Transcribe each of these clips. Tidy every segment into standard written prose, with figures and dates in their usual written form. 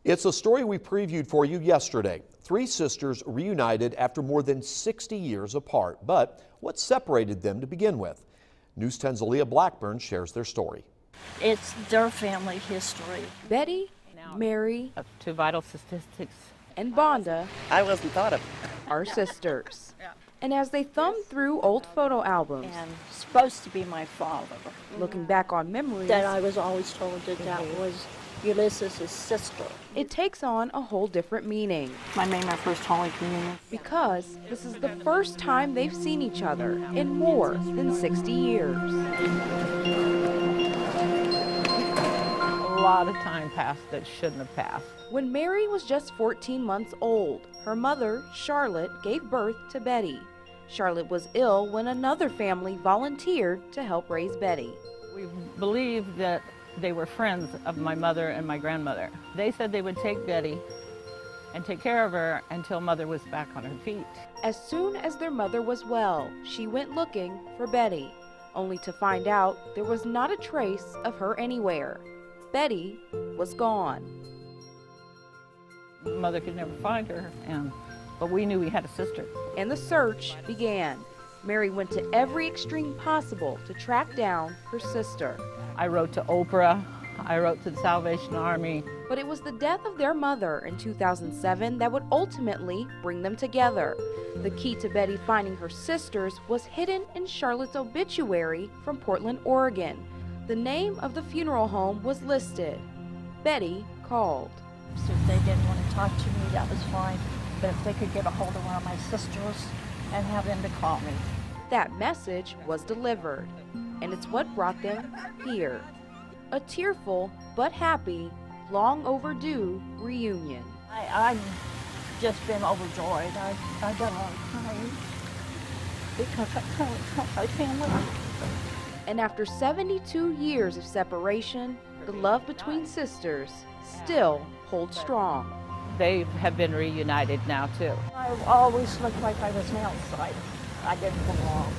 It's a story we previewed for you yesterday. Three sisters reunited after more than 60 years apart. But what separated them to begin with? News 10's Aaliyah Blackburn shares their story. It's their family history. Betty, Mary, Two vital statistics. and Bonda I wasn't thought of. are sisters. And as they thumb through old photo albums, And supposed to be my father. looking back on memories, That I was always told that was Ulysses' sister. it takes on a whole different meaning. I made my first Holy Communion. Because this is the first time they've seen each other in more than 60 years. A lot of time passed that shouldn't have passed. When Mary was just 14 months old, her mother, Charlotte, gave birth to Betty. Charlotte was ill when another family volunteered to help raise Betty. We believe that they were friends of my mother and my grandmother. They said they would take Betty and take care of her until mother was back on her feet. As soon as their mother was well, she went looking for Betty, only to find out there was not a trace of her anywhere. Betty was gone. Mother could never find her, but we knew we had a sister. And the search began. Mary went to every extreme possible to track down her sister. I wrote to Oprah, I wrote to the Salvation Army. But it was the death of their mother in 2007 that would ultimately bring them together. The key to Betty finding her sisters was hidden in Charlotte's obituary from Portland, Oregon. The name of the funeral home was listed. Betty called. So if they didn't want to talk to me, that was fine. But if they could get a hold of one of my sisters and have them to call me. That message was delivered, and it's what brought them here. A tearful but happy, long overdue reunion. I've just been overjoyed. I've done a lot of crying because I finally found my family. And after 72 years of separation, the love between sisters still holds strong. They have been reunited now too. I've always looked like I was an outsider. I didn't belong.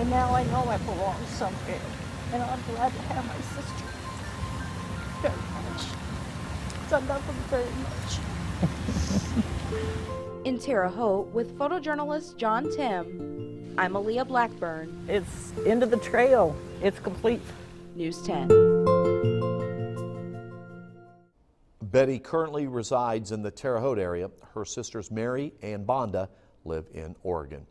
And now I know I belong somewhere. And I'm glad to have my sister. Very much. So I love them very much. In Terre Haute with photojournalist John Tim, I'm Aaliyah Blackburn. It's end of the trail. It's complete. News 10. Betty currently resides in the Terre Haute area. Her sisters Mary and Bonda live in Oregon.